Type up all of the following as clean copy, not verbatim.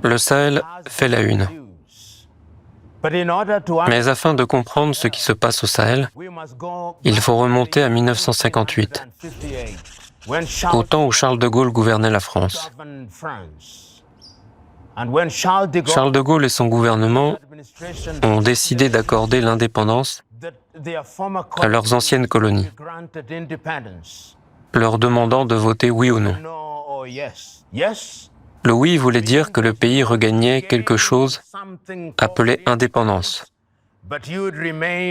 Le Sahel fait la une. Mais afin de comprendre ce qui se passe au Sahel, il faut remonter à 1958, au temps où Charles de Gaulle gouvernait la France. Charles de Gaulle et son gouvernement ont décidé d'accorder l'indépendance à leurs anciennes colonies, leur demandant de voter oui ou non. Le oui voulait dire que le pays regagnait quelque chose appelé indépendance,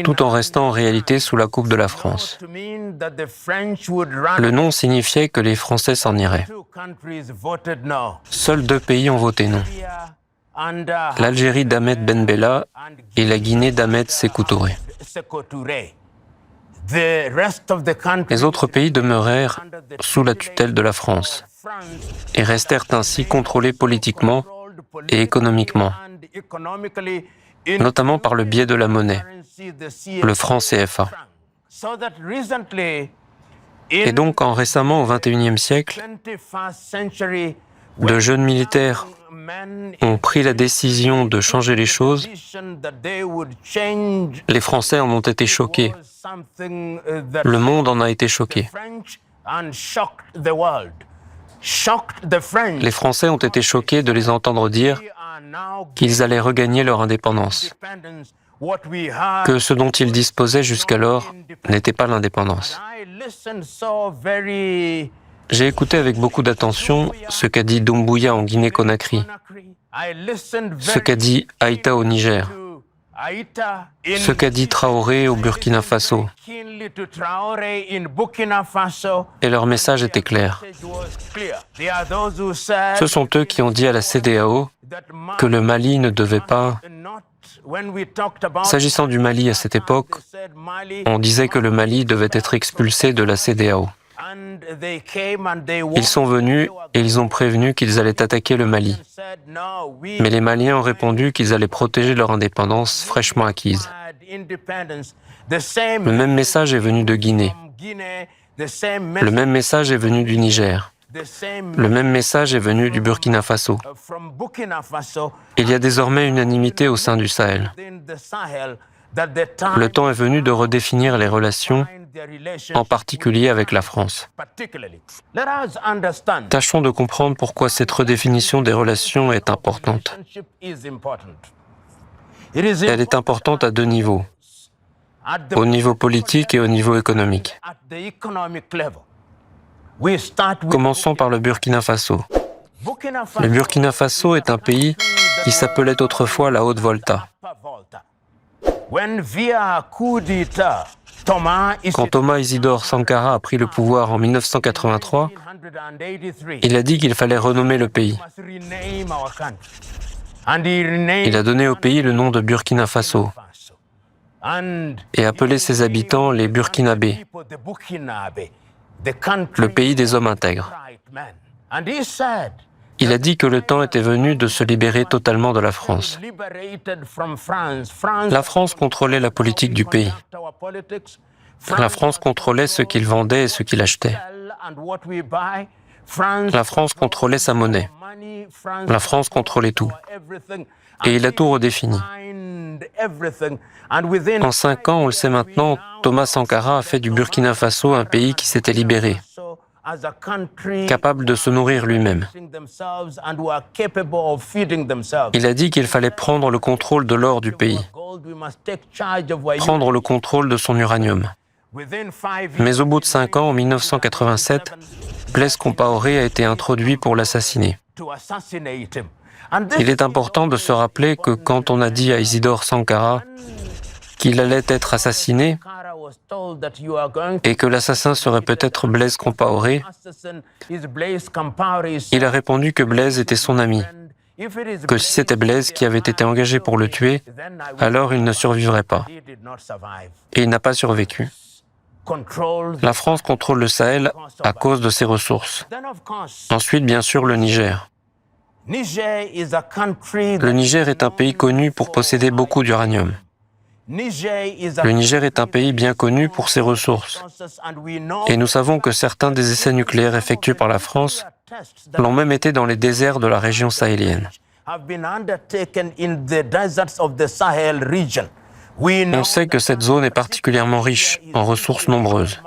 tout en restant en réalité sous la coupe de la France. Le non signifiait que les Français s'en iraient. Seuls 2 pays ont voté non. L'Algérie d'Ahmed Ben Bella et la Guinée d'Ahmed Sékou Touré. Les autres pays demeurèrent sous la tutelle de la France et restèrent ainsi contrôlés politiquement et économiquement, notamment par le biais de la monnaie, le franc CFA. Et donc, récemment, au XXIe siècle, de jeunes militaires ont pris la décision de changer les choses. Les Français en ont été choqués. Le monde en a été choqué. Les Français ont été choqués de les entendre dire qu'ils allaient regagner leur indépendance, que ce dont ils disposaient jusqu'alors n'était pas l'indépendance. J'ai écouté avec beaucoup d'attention ce qu'a dit Doumbouya en Guinée-Conakry, ce qu'a dit Aïta au Niger, ce qu'a dit Traoré au Burkina Faso. Et leur message était clair. Ce sont eux qui ont dit à la CEDEAO que le Mali ne devait pas... S'agissant du Mali à cette époque, on disait que le Mali devait être expulsé de la CEDEAO. Ils sont venus et ils ont prévenu qu'ils allaient attaquer le Mali. Mais les Maliens ont répondu qu'ils allaient protéger leur indépendance fraîchement acquise. Le même message est venu de Guinée. Le même message est venu du Niger. Le même message est venu du Burkina Faso. Il y a désormais unanimité au sein du Sahel. Le temps est venu de redéfinir les relations, en particulier avec la France. Tâchons de comprendre pourquoi cette redéfinition des relations est importante. Elle est importante à 2 niveaux, au niveau politique et au niveau économique. Commençons par le Burkina Faso. Le Burkina Faso est un pays qui s'appelait autrefois la Haute-Volta. Quand Thomas Isidore Sankara a pris le pouvoir en 1983, il a dit qu'il fallait renommer le pays. Il a donné au pays le nom de Burkina Faso et appelé ses habitants les Burkinabés, le pays des hommes intègres. Il a dit que le temps était venu de se libérer totalement de la France. La France contrôlait la politique du pays. La France contrôlait ce qu'il vendait et ce qu'il achetait. La France contrôlait sa monnaie. La France contrôlait tout. Et il a tout redéfini. En 5 ans, on le sait maintenant, Thomas Sankara a fait du Burkina Faso un pays qui s'était libéré, capable de se nourrir lui-même. Il a dit qu'il fallait prendre le contrôle de l'or du pays, prendre le contrôle de son uranium. Mais au bout de 5 ans, en 1987, Blaise Compaoré a été introduit pour l'assassiner. Il est important de se rappeler que quand on a dit à Isidore Sankara qu'il allait être assassiné et que l'assassin serait peut-être Blaise Compaoré, il a répondu que Blaise était son ami, que si c'était Blaise qui avait été engagé pour le tuer, alors il ne survivrait pas. Et il n'a pas survécu. La France contrôle le Sahel à cause de ses ressources. Ensuite, bien sûr, le Niger. Le Niger est un pays connu pour posséder beaucoup d'uranium. Le Niger est un pays bien connu pour ses ressources. Et nous savons que certains des essais nucléaires effectués par la France l'ont même été dans les déserts de la région sahélienne. On sait que cette zone est particulièrement riche en ressources nombreuses.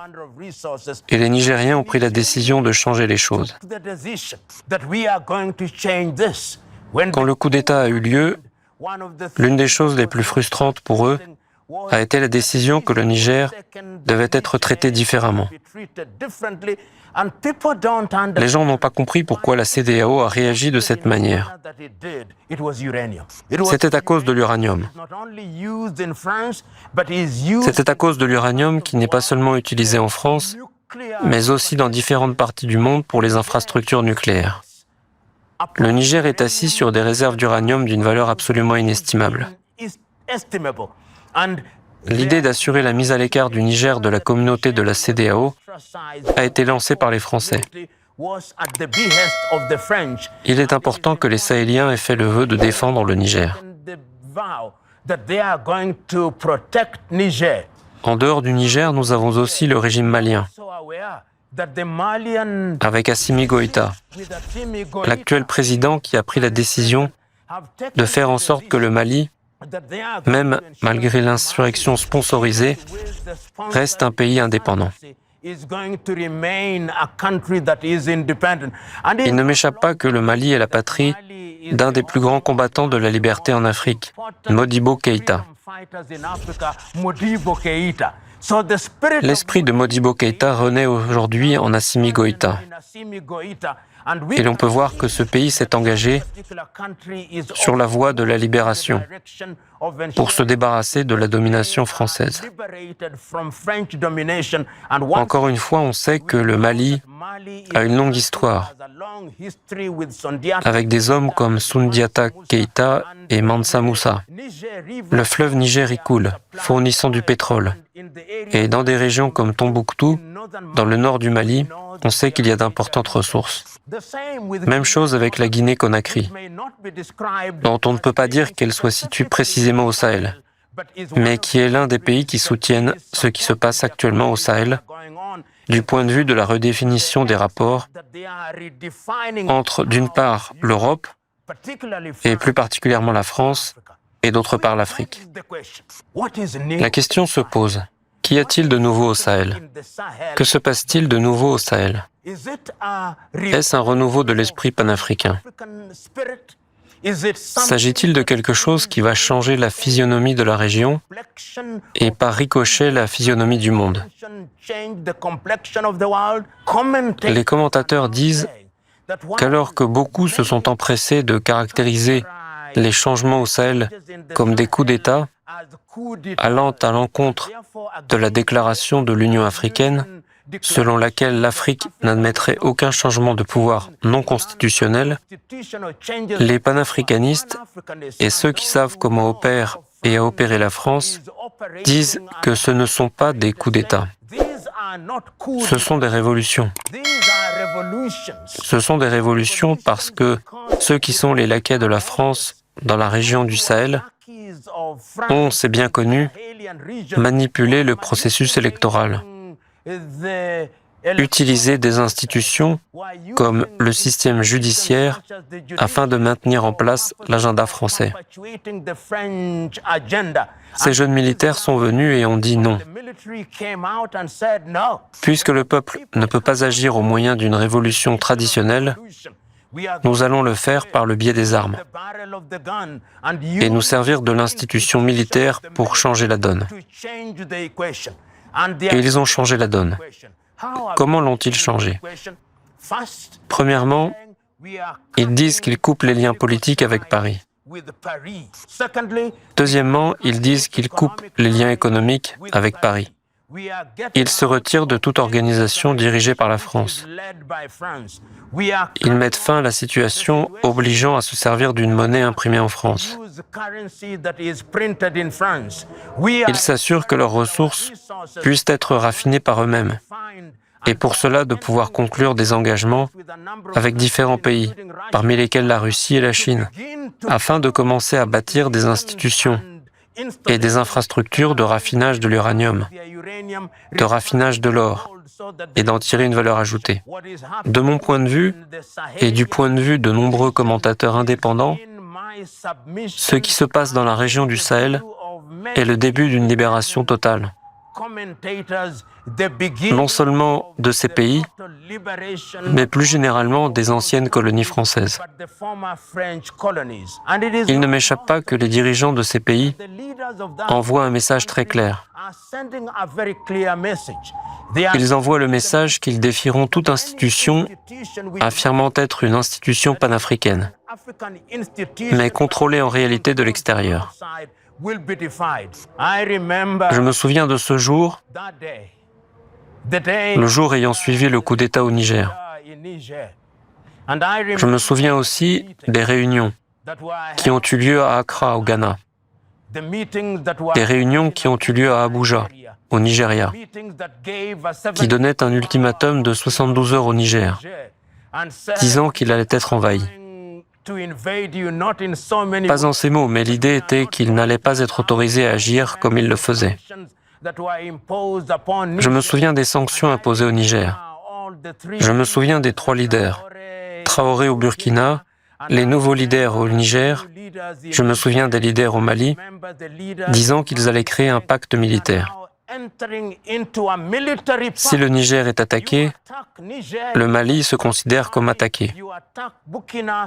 Et les Nigériens ont pris la décision de changer les choses. Quand le coup d'État a eu lieu, l'une des choses les plus frustrantes pour eux a été la décision que le Niger devait être traité différemment. Les gens n'ont pas compris pourquoi la CEDEAO a réagi de cette manière. C'était à cause de l'uranium. C'était à cause de l'uranium qui n'est pas seulement utilisé en France, mais aussi dans différentes parties du monde pour les infrastructures nucléaires. Le Niger est assis sur des réserves d'uranium d'une valeur absolument inestimable. L'idée d'assurer la mise à l'écart du Niger de la communauté de la CEDEAO a été lancée par les Français. Il est important que les Sahéliens aient fait le vœu de défendre le Niger. En dehors du Niger, nous avons aussi le régime malien, avec Assimi Goïta, l'actuel président qui a pris la décision de faire en sorte que le Mali, même malgré l'insurrection sponsorisée, reste un pays indépendant. Il ne m'échappe pas que le Mali est la patrie d'un des plus grands combattants de la liberté en Afrique, Modibo Keïta. L'esprit de Modibo Keïta renaît aujourd'hui en Assimi Goïta. Et l'on peut voir que ce pays s'est engagé sur la voie de la libération pour se débarrasser de la domination française. Encore une fois, on sait que le Mali a une longue histoire, avec des hommes comme Soundiata Keïta et Mansa Moussa. Le fleuve Niger y coule, fournissant du pétrole. Et dans des régions comme Tombouctou, dans le nord du Mali, on sait qu'il y a d'importantes ressources. Même chose avec la Guinée-Conakry, dont on ne peut pas dire qu'elle soit située précisément au Sahel, mais qui est l'un des pays qui soutiennent ce qui se passe actuellement au Sahel, du point de vue de la redéfinition des rapports entre, d'une part, l'Europe, et plus particulièrement la France, et d'autre part l'Afrique. La question se pose, qu'y a-t-il de nouveau au Sahel? Que se passe-t-il de nouveau au Sahel? Est-ce un renouveau de l'esprit panafricain? S'agit-il de quelque chose qui va changer la physionomie de la région et par ricochet la physionomie du monde? Les commentateurs disent qu'alors que beaucoup se sont empressés de caractériser les changements au Sahel comme des coups d'État, allant à l'encontre de la déclaration de l'Union africaine, selon laquelle l'Afrique n'admettrait aucun changement de pouvoir non constitutionnel, les panafricanistes et ceux qui savent comment opère et a opéré la France disent que ce ne sont pas des coups d'État. Ce sont des révolutions. Ce sont des révolutions parce que ceux qui sont les laquais de la France dans la région du Sahel ont, c'est bien connu, manipulé le processus électoral, utilisé des institutions comme le système judiciaire afin de maintenir en place l'agenda français. Ces jeunes militaires sont venus et ont dit non. Puisque le peuple ne peut pas agir au moyen d'une révolution traditionnelle, nous allons le faire par le biais des armes et nous servir de l'institution militaire pour changer la donne. Et ils ont changé la donne. Comment l'ont-ils changé? Premièrement, ils disent qu'ils coupent les liens politiques avec Paris. Deuxièmement, ils disent qu'ils coupent les liens économiques avec Paris. Ils se retirent de toute organisation dirigée par la France. Ils mettent fin à la situation obligeant à se servir d'une monnaie imprimée en France. Ils s'assurent que leurs ressources puissent être raffinées par eux-mêmes, et pour cela de pouvoir conclure des engagements avec différents pays, parmi lesquels la Russie et la Chine, afin de commencer à bâtir des institutions et des infrastructures de raffinage de l'uranium, de raffinage de l'or, et d'en tirer une valeur ajoutée. De mon point de vue, et du point de vue de nombreux commentateurs indépendants, Ce qui se passe dans la région du Sahel est le début d'une libération totale, non seulement de ces pays, mais plus généralement des anciennes colonies françaises. Il ne m'échappe pas que les dirigeants de ces pays envoient un message très clair. Ils envoient le message qu'ils défieront toute institution affirmant être une institution panafricaine, mais contrôlée en réalité de l'extérieur. Je me souviens de ce jour, le jour ayant suivi le coup d'État au Niger. Je me souviens aussi des réunions qui ont eu lieu à Accra, au Ghana, des réunions qui ont eu lieu à Abuja, au Nigeria, qui donnaient un ultimatum de 72 heures au Niger, disant qu'il allait être envahi. Pas en ces mots, mais l'idée était qu'il n'allait pas être autorisé à agir comme il le faisait. Je me souviens des sanctions imposées au Niger. Je me souviens des 3 leaders, Traoré au Burkina, les nouveaux leaders au Niger. Je me souviens des leaders au Mali, disant qu'ils allaient créer un pacte militaire. Si le Niger est attaqué, le Mali se considère comme attaqué.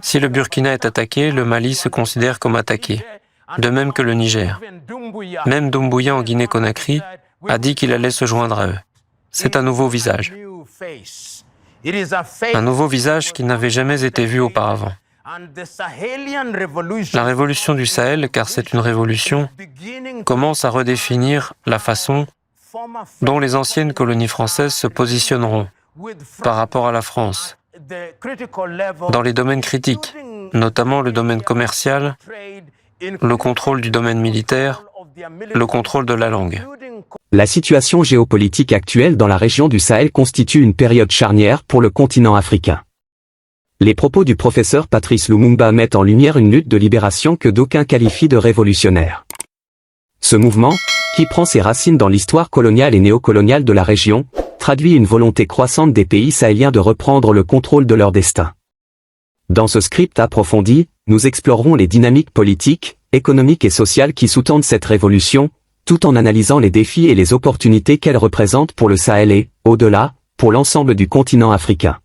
Si le Burkina est attaqué, le Mali se considère comme attaqué, de même que le Niger. Même Doumbouya en Guinée-Conakry a dit qu'il allait se joindre à eux. C'est un nouveau visage. Un nouveau visage qui n'avait jamais été vu auparavant. La révolution du Sahel, car c'est une révolution, commence à redéfinir la façon dont les anciennes colonies françaises se positionneront par rapport à la France, dans les domaines critiques, notamment le domaine commercial, le contrôle du domaine militaire, le contrôle de la langue. La situation géopolitique actuelle dans la région du Sahel constitue une période charnière pour le continent africain. Les propos du professeur Patrice Lumumba mettent en lumière une lutte de libération que d'aucuns qualifient de révolutionnaire. Ce mouvement, qui prend ses racines dans l'histoire coloniale et néocoloniale de la région, traduit une volonté croissante des pays sahéliens de reprendre le contrôle de leur destin. Dans ce script approfondi, nous explorerons les dynamiques politiques, économiques et sociales qui sous-tendent cette révolution, tout en analysant les défis et les opportunités qu'elle représente pour le Sahel et, au-delà, pour l'ensemble du continent africain.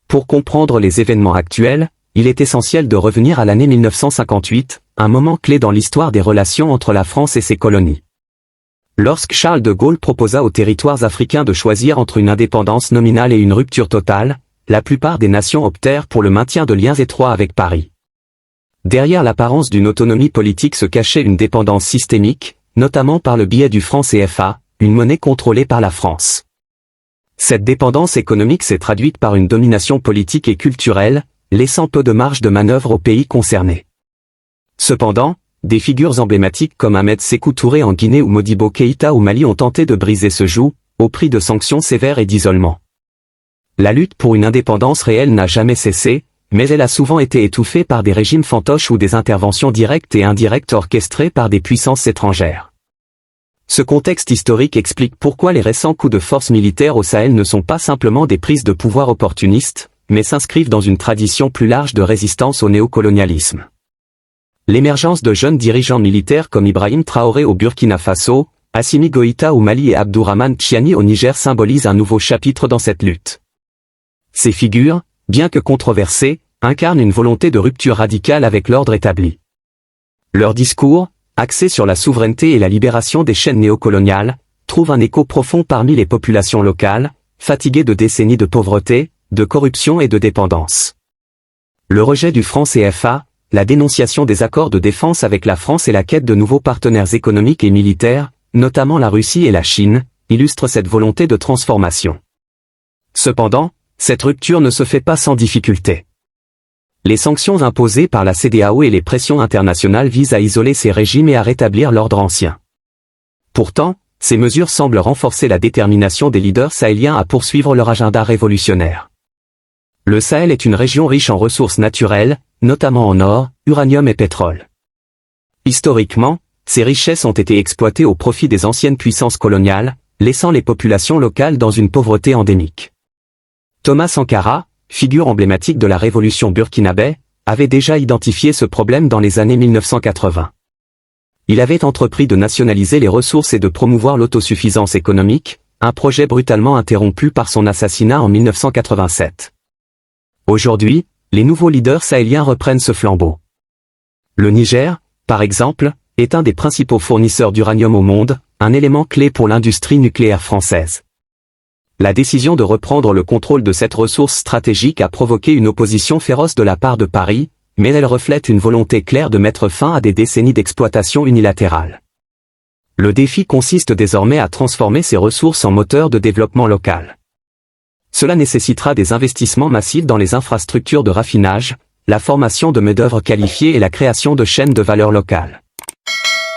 Pour comprendre les événements actuels, il est essentiel de revenir à l'année 1958, un moment clé dans l'histoire des relations entre la France et ses colonies. Lorsque Charles de Gaulle proposa aux territoires africains de choisir entre une indépendance nominale et une rupture totale, la plupart des nations optèrent pour le maintien de liens étroits avec Paris. Derrière l'apparence d'une autonomie politique se cachait une dépendance systémique, notamment par le biais du franc CFA, une monnaie contrôlée par la France. Cette dépendance économique s'est traduite par une domination politique et culturelle, laissant peu de marge de manœuvre aux pays concernés. Cependant, des figures emblématiques comme Ahmed Sékou Touré en Guinée ou Modibo Keïta au Mali ont tenté de briser ce joug, au prix de sanctions sévères et d'isolement. La lutte pour une indépendance réelle n'a jamais cessé, mais elle a souvent été étouffée par des régimes fantoches ou des interventions directes et indirectes orchestrées par des puissances étrangères. Ce contexte historique explique pourquoi les récents coups de force militaires au Sahel ne sont pas simplement des prises de pouvoir opportunistes, mais s'inscrivent dans une tradition plus large de résistance au néocolonialisme. L'émergence de jeunes dirigeants militaires comme Ibrahim Traoré au Burkina Faso, Assimi Goïta au Mali et Abdourahmane Tchiani au Niger symbolise un nouveau chapitre dans cette lutte. Ces figures, bien que controversées, incarnent une volonté de rupture radicale avec l'ordre établi. Leur discours, axé sur la souveraineté et la libération des chaînes néocoloniales, trouve un écho profond parmi les populations locales, fatiguées de décennies de pauvreté, de corruption et de dépendance. Le rejet du franc CFA, la dénonciation des accords de défense avec la France et la quête de nouveaux partenaires économiques et militaires, notamment la Russie et la Chine, illustrent cette volonté de transformation. Cependant, cette rupture ne se fait pas sans difficulté. Les sanctions imposées par la CEDEAO et les pressions internationales visent à isoler ces régimes et à rétablir l'ordre ancien. Pourtant, ces mesures semblent renforcer la détermination des leaders sahéliens à poursuivre leur agenda révolutionnaire. Le Sahel est une région riche en ressources naturelles, notamment en or, uranium et pétrole. Historiquement, ces richesses ont été exploitées au profit des anciennes puissances coloniales, laissant les populations locales dans une pauvreté endémique. Thomas Sankara, figure emblématique de la révolution burkinabé, avait déjà identifié ce problème dans les années 1980. Il avait entrepris de nationaliser les ressources et de promouvoir l'autosuffisance économique, un projet brutalement interrompu par son assassinat en 1987. Aujourd'hui, les nouveaux leaders sahéliens reprennent ce flambeau. Le Niger, par exemple, est un des principaux fournisseurs d'uranium au monde, un élément clé pour l'industrie nucléaire française. La décision de reprendre le contrôle de cette ressource stratégique a provoqué une opposition féroce de la part de Paris, mais elle reflète une volonté claire de mettre fin à des décennies d'exploitation unilatérale. Le défi consiste désormais à transformer ces ressources en moteur de développement local. Cela nécessitera des investissements massifs dans les infrastructures de raffinage, la formation de main-d'œuvre qualifiée et la création de chaînes de valeur locales.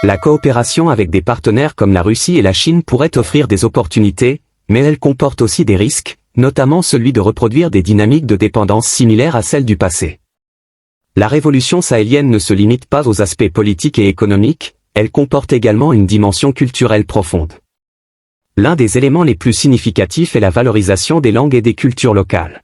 La coopération avec des partenaires comme la Russie et la Chine pourrait offrir des opportunités, mais elle comporte aussi des risques, notamment celui de reproduire des dynamiques de dépendance similaires à celles du passé. La révolution sahélienne ne se limite pas aux aspects politiques et économiques, elle comporte également une dimension culturelle profonde. L'un des éléments les plus significatifs est la valorisation des langues et des cultures locales.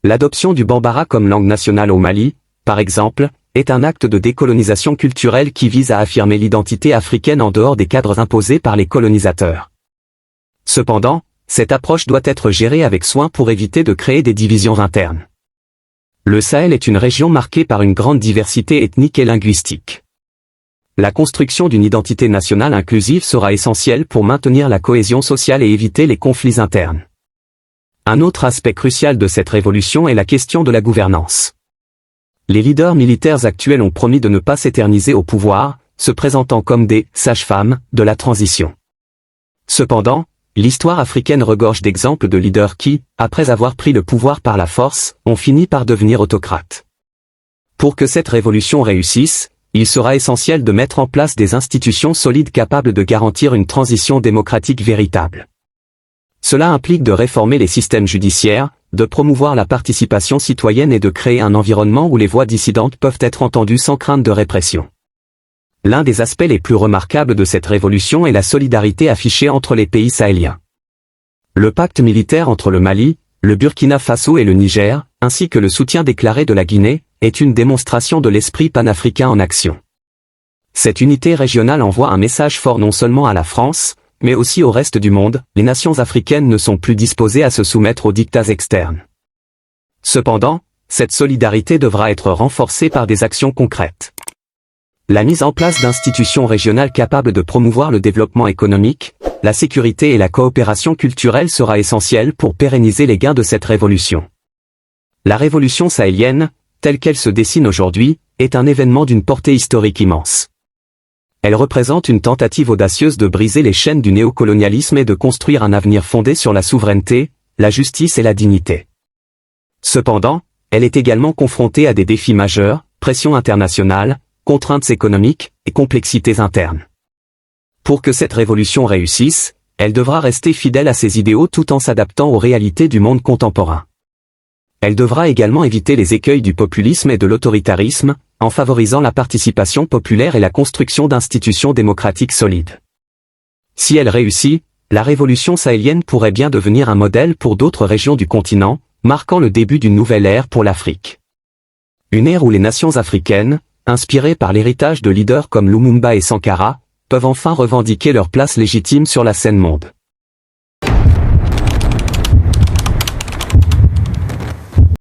L'adoption du bambara comme langue nationale au Mali, par exemple, est un acte de décolonisation culturelle qui vise à affirmer l'identité africaine en dehors des cadres imposés par les colonisateurs. Cependant, cette approche doit être gérée avec soin pour éviter de créer des divisions internes. Le Sahel est une région marquée par une grande diversité ethnique et linguistique. La construction d'une identité nationale inclusive sera essentielle pour maintenir la cohésion sociale et éviter les conflits internes. Un autre aspect crucial de cette révolution est la question de la gouvernance. Les leaders militaires actuels ont promis de ne pas s'éterniser au pouvoir, se présentant comme des « sages-femmes » de la transition. Cependant, l'histoire africaine regorge d'exemples de leaders qui, après avoir pris le pouvoir par la force, ont fini par devenir autocrates. Pour que cette révolution réussisse, il sera essentiel de mettre en place des institutions solides capables de garantir une transition démocratique véritable. Cela implique de réformer les systèmes judiciaires, de promouvoir la participation citoyenne et de créer un environnement où les voix dissidentes peuvent être entendues sans crainte de répression. L'un des aspects les plus remarquables de cette révolution est la solidarité affichée entre les pays sahéliens. Le pacte militaire entre le Mali, le Burkina Faso et le Niger, ainsi que le soutien déclaré de la Guinée, est une démonstration de l'esprit panafricain en action. Cette unité régionale envoie un message fort non seulement à la France, mais aussi au reste du monde, les nations africaines ne sont plus disposées à se soumettre aux diktats externes. Cependant, cette solidarité devra être renforcée par des actions concrètes. La mise en place d'institutions régionales capables de promouvoir le développement économique, la sécurité et la coopération culturelle sera essentielle pour pérenniser les gains de cette révolution. La révolution sahélienne, telle qu'elle se dessine aujourd'hui, est un événement d'une portée historique immense. Elle représente une tentative audacieuse de briser les chaînes du néocolonialisme et de construire un avenir fondé sur la souveraineté, la justice et la dignité. Cependant, elle est également confrontée à des défis majeurs, pression internationale, contraintes économiques et complexités internes. Pour que cette révolution réussisse, elle devra rester fidèle à ses idéaux tout en s'adaptant aux réalités du monde contemporain. Elle devra également éviter les écueils du populisme et de l'autoritarisme, en favorisant la participation populaire et la construction d'institutions démocratiques solides. Si elle réussit, la révolution sahélienne pourrait bien devenir un modèle pour d'autres régions du continent, marquant le début d'une nouvelle ère pour l'Afrique. Une ère où les nations africaines, inspirées par l'héritage de leaders comme Lumumba et Sankara, peuvent enfin revendiquer leur place légitime sur la scène monde.